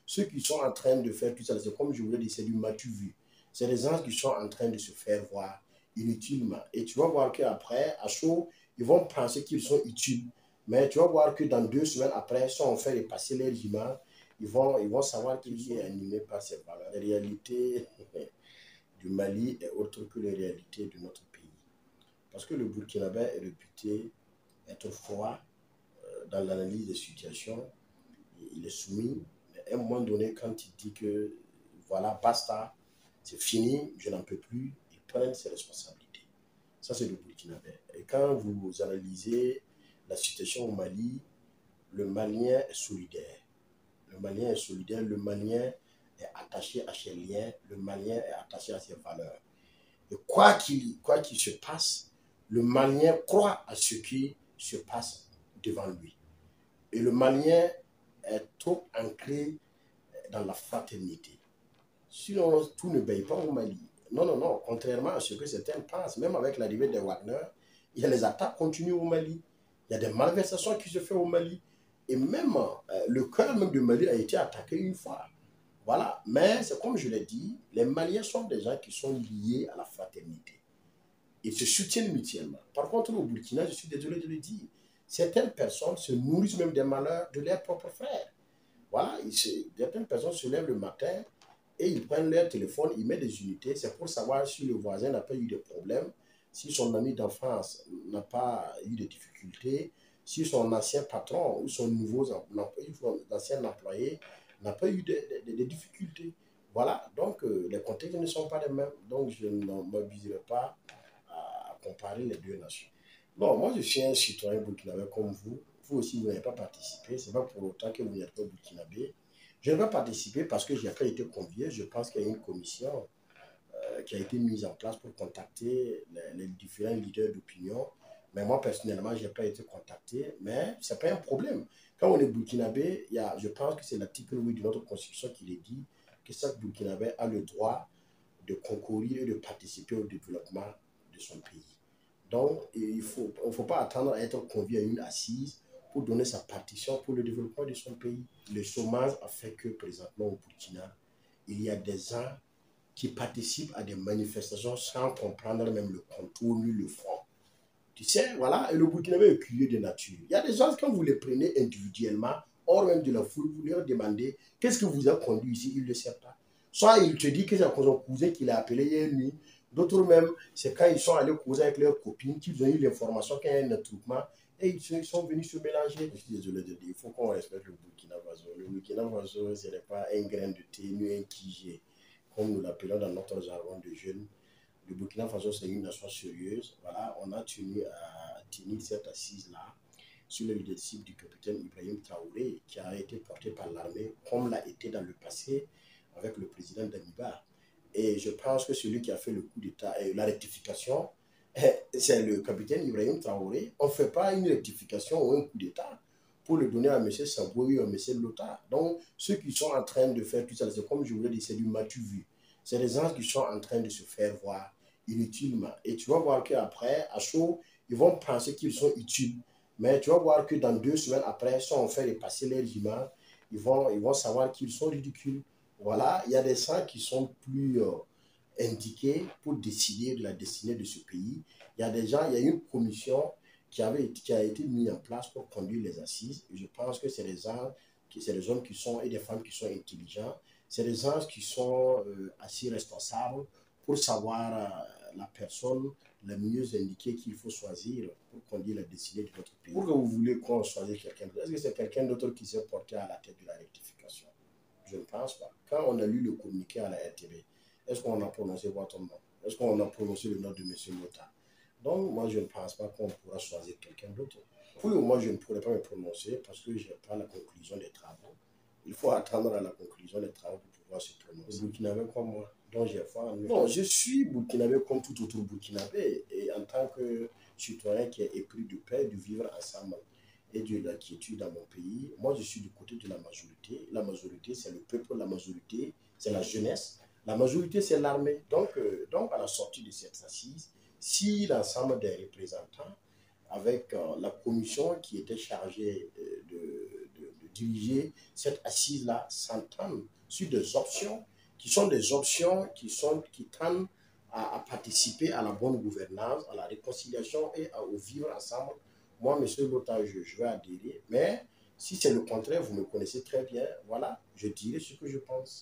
ceux qui sont en train de faire tout ça, c'est comme je vous l'ai dit, c'est du matu vu. C'est des gens qui sont en train de se faire voir inutilement. Et tu vas voir qu'après, à chaud, ils vont penser qu'ils sont utiles. Mais tu vas voir que dans 2 semaines après, si on fait passer leurs images, ils vont savoir qu'ils sont animés par ces valeurs. La réalité du Mali est autre que les réalités de notre pays. Parce que le Burkinabé est réputé être froid dans l'analyse des situations. Il est soumis. Mais à un moment donné, quand il dit que voilà, basta, c'est fini, je n'en peux plus, il prend ses responsabilités. Ça, c'est le Burkinabé. Et quand vous analysez la situation au Mali, le Malien est solidaire. Le Malien est solidaire, le Malien est attaché à ses liens, le Malien est attaché à ses valeurs. Et quoi qu'il se passe, le Malien croit à ce qui se passe devant lui. Et le Malien est trop ancré dans la fraternité. Sinon, tout ne paye pas au Mali. Non, non, non. Contrairement à ce que certains pensent, même avec l'arrivée des Wagner, il y a les attaques continues au Mali. Il y a des malversations qui se font au Mali. Et même le cœur même du Mali a été attaqué une fois. Voilà. Mais c'est comme je l'ai dit, les Maliens sont des gens qui sont liés à la fraternité. Ils se soutiennent mutuellement. Par contre, au Burkina, je suis désolé de le dire, certaines personnes se nourrissent même des malheurs de leurs propres frères. Voilà. Certaines personnes se lèvent le matin et ils prennent leur téléphone, ils mettent des unités. C'est pour savoir si le voisin n'a pas eu de problème, si son ami d'enfance n'a pas eu de difficultés, si son ancien patron ou son nouveau ancien employé n'a pas eu de difficultés. Voilà, donc les contextes ne sont pas les mêmes. Donc je ne m'abuserai pas à comparer les deux nations. Non, moi je suis un citoyen burkinabé comme vous. Vous aussi, vous n'avez pas participé. Ce n'est pas pour autant que vous n'êtes pas burkinabé. Je ne vais pas participer parce que je n'ai pas été convié. Je pense qu'il y a une commission qui a été mise en place pour contacter les différents leaders d'opinion. Mais moi, personnellement, je n'ai pas été contacté. Mais ce n'est pas un problème. Quand on est burkinabé, je pense que c'est l'article 8 de notre constitution qui le dit que chaque burkinabé a le droit de concourir et de participer au développement de son pays. Donc, il ne faut pas attendre à être convié à une assise pour donner sa partition pour le développement de son pays. Le chômage a fait que présentement au Burkina, il y a des gens qui participent à des manifestations sans comprendre même le contour ni le fond. Tu sais, voilà, et le Burkinabé est curieux de nature. Il y a des gens, quand vous les prenez individuellement, hors même de la foule, vous leur demandez qu'est-ce que vous a conduit ici, ils ne le savent pas. Soit il te dit que c'est son cousin qui l'a appelé hier nuit. D'autres même, c'est quand ils sont allés causer avec leurs copines qu'ils ont eu l'information qu'il y a un attroupement et ils sont venus se mélanger. Je suis désolé de dire, il faut qu'on respecte le Burkina Faso. Le Burkina Faso, ce n'est pas un grain de thé ni un kigé, comme nous l'appelons dans notre jargon de jeunes. Le Burkina Faso, c'est une nation sérieuse. Voilà, on a tenu à tenir cette assise-là sur le leadership du capitaine Ibrahim Traoré, qui a été porté par l'armée, comme l'a été dans le passé avec le président Damiba. Et je pense que celui qui a fait le coup d'État et la rectification, c'est le capitaine Ibrahim Traoré. On ne fait pas une rectification ou un coup d'État pour le donner à M. Saboui ou à M. Lota. Donc, ceux qui sont en train de faire tout ça, c'est comme je vous l'ai dit, c'est du matu vu. C'est des gens qui sont en train de se faire voir inutilement. Et tu vas voir qu'après, à chaud, ils vont penser qu'ils sont utiles. Mais tu vas voir que dans 2 semaines après, si on fait passer leurs images, ils vont savoir qu'ils sont ridicules. Voilà, il y a des gens qui sont plus indiqués pour décider de la destinée de ce pays. Il y a des gens, il y a une commission qui a été mise en place pour conduire les assises. Et je pense que c'est des gens, c'est des hommes qui sont et des femmes qui sont intelligents. C'est des gens qui sont assez responsables pour savoir la personne la mieux indiquée qu'il faut choisir pour conduire la destinée de notre pays. Pourquoi vous voulez qu'on choisisse quelqu'un d'autre? Est-ce que c'est quelqu'un d'autre qui s'est porté à la tête de la rectification? Je ne pense pas. Quand on a lu le communiqué à la RTB, est-ce qu'on a prononcé votre nom? Est-ce qu'on a prononcé le nom de M. Lota? Donc, moi, je ne pense pas qu'on pourra choisir quelqu'un d'autre. Pour le moment, je ne pourrais pas me prononcer parce que je n'ai pas la conclusion des travaux. Il faut attendre à la conclusion des travaux pour pouvoir se prononcer. Burkinabé comme moi, dont j'ai foi. Non, je suis burkinabé comme tout autre burkinabé et en tant que citoyen qui est épris de paix, de vivre ensemble et de la quiétude dans mon pays. Moi, je suis du côté de la majorité. La majorité, c'est le peuple. La majorité, c'est la jeunesse. La majorité, c'est l'armée. Donc, à la sortie de cette assise, si l'ensemble des représentants, avec la commission qui était chargée de diriger cette assise-là s'entendent sur des options qui sont des options qui tendent à participer à la bonne gouvernance, à la réconciliation et au vivre ensemble. Moi, monsieur Lota, je vais adhérer. Mais si c'est le contraire, vous me connaissez très bien, voilà, je dirai ce que je pense.